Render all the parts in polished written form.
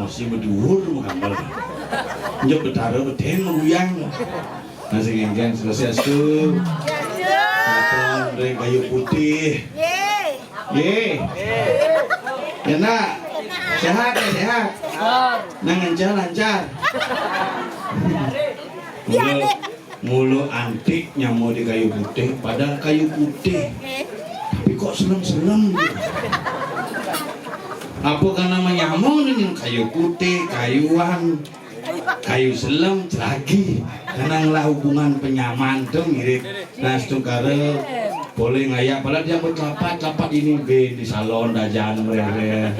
masih berdua mengambal njok betara beten nguyang nasi genggen selesai tuh matron dari kayu putih ye ya nak sehat ya sehat nang lancar mulu antik nyamuk di kayu putih padahal kayu putih tapi kok selem-selem apa kan namanya nyamuk ini kayu putih, kayuan, kayu selam, lagi karena hubungan penyaman tuh mirip nas tukare boleh ngayak padahal dia bercelapat ini di salon dajan merere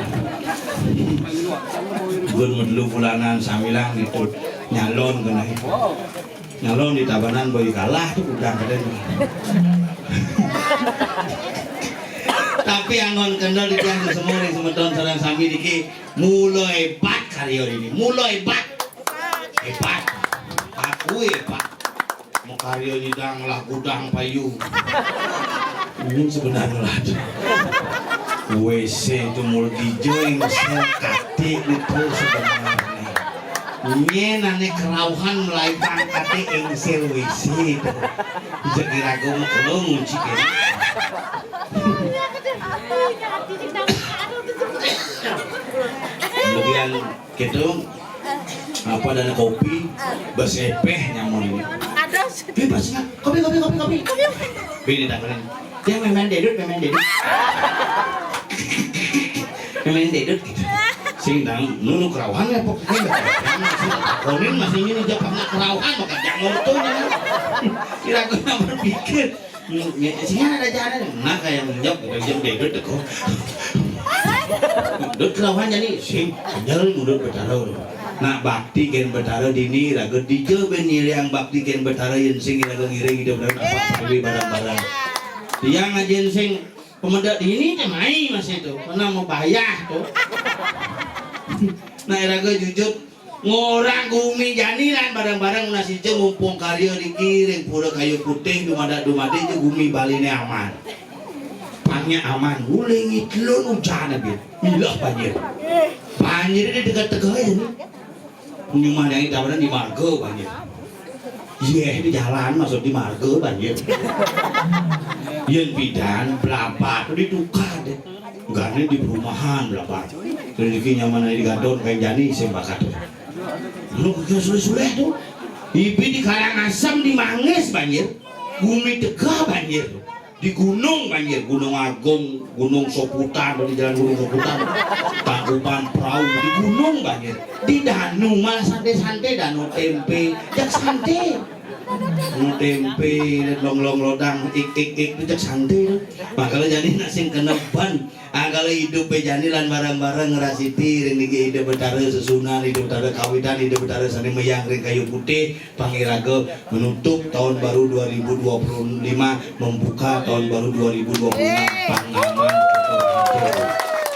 gun medlu bulanan samilang itu nyalon kena nyalon di tabanan boy kalah tuh udah keren tapi angon kendal di tiang semua di semeton sarang sami diki mulai hebat karyo ini mulai hebat aku hebat mau karyo nyidang lah gudang payu ini sebenarnya lah WC itu mulut hijau yang katik itu sebenarnya ini nane kerauhan mulai pangkatnya engsel WC itu jadi ragu kalau nguci kemudian gitu apa dana kopi besepeh nyamuk ini bebasnya kopi ini tak keren dia memang dedut gitu sing dang nunu kerauhan ya pokoknya konin masih ini dia pernah kerauhan maka jangan tuh kira-kira berpikir sini ada jalan nah kayak menjawab jam dedut kok dut kerauhan jadi sing jalan mundur betara nah bakti ken betara dini raga dije benil yang bakti ken betara yang sing raga ngiring hidup dan apa beli barang-barang yang ngajen sing pemedak dini temai masih itu pernah mau bayar tuh nah raga jujur ngorang gumi janiran barang-barang nasi je ngumpung karya dikiring pura kayu putih dumada je gumi baline aman pangnya aman uling itlun ujana bit ilah banjir ini dekat-dekat aja nih nyumah yang tawaran di marga banjir di jalan masuk di marga banjir yang bidan berapa tuh ditukar deh gane di perumahan berapa rezekinya mana di gadon kayak jani sembakat lu kerja sulit-sulit tuh ibi di Karangasem di Manges banjir bumi tegah banjir di gunung banjir Gunung Agung Gunung Soputan di jalan Gunung Soputan Tangkuban Perahu di gunung banjir di Danu malah santai-santai Danu tempe jak santai tempe long lodang ik itu cek santai makanya jadi nasi kenepan kalau hidup bejani lan barang-barang ngerasiti ini hidup betara sesunan hidup betara kawitan hidup betara sani meyang ring kayu putih pangiraga menutup tahun baru 2025 membuka tahun baru 2026 pangaman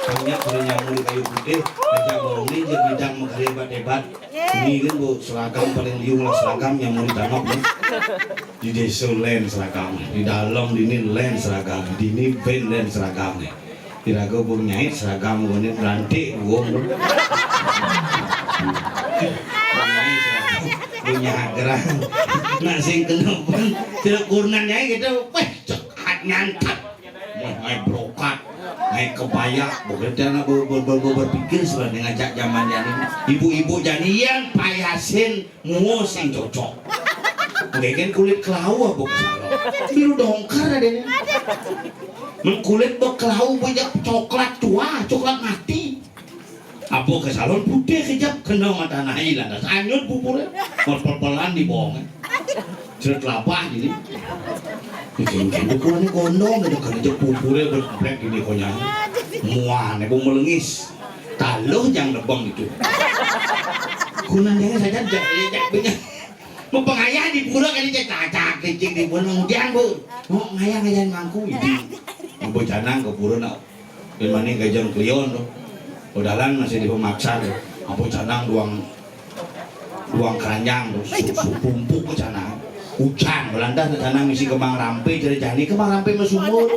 banyak orang di kayu putih ajak orang ini jadi bidang hebat ini kan bu seragam paling liung lah seragam yang mau ditanam di desa lain seragam di dalam di ini lain seragam di ini band lain seragam di raga bung nyait seragam ini berantik bung punya gerang nak sing kenapa tidak kurnan nyai gitu weh cekat nyantap mau brokat naik kebaya bekerja berpikir sebenarnya ngajak zaman jani ibu-ibu janian payasin muo sing cocok mungkin kulit kelau apa kesalah biru dongkar ada nih kulit berkelau banyak coklat tua coklat mati apa ke salon putih kejap kena mata naik lantas anyut pupurnya pel-pelan di bawahnya cerut lapah jadi mungkin bukuannya gondong ada kerja pupurnya berkomplek gini konya muan ibu melengis taluh jangan lebang itu kunannya saja jangan mau pengayah di pura kali cacak kecing di pura ngujang bu mau ngayah mangku ini ibu canang ke pura nak dan mana gajang klion tuh udalan masih di pemaksa tuh ibu canang duang keranjang tuh sumpuk ke canang hujan Belanda ke canang misi kembang rampe jadi jani kembang rampe mesumur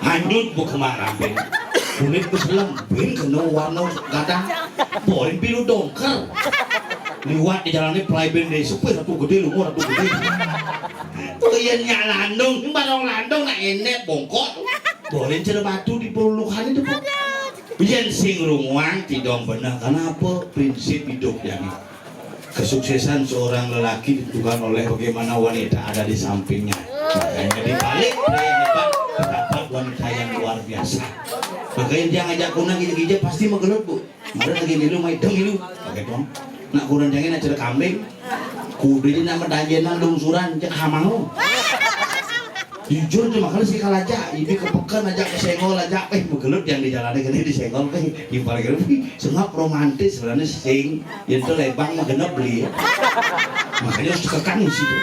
hanyut bu kembang rampe kulit keselam bin kena warna gadang poin biru dongker liwat di jalannya pelayan dari supir satu gede lumur satu gede kayaknya landung barang landung nak enek bongkok boleh cerah batu di perlukan itu biar sing runguang tidak benar kenapa prinsip hidup yang kesuksesan seorang lelaki ditentukan oleh bagaimana wanita ada di sampingnya makanya dibalik pria hebat terdapat wanita yang luar biasa makanya dia ngajak kunang gija pasti menggelut bu ada lagi nilu main dong nilu pakai dong nak kurang jangan acara kambing kudu ini nama dajenan lungsuran cek hamau jujur cuma kalau si kalaja ini kepekan aja kesenggol aja begelut yang di jalan gini disenggol di paling sengap romantis sebenarnya sing itu lebang mah genep beli makanya harus kekang situ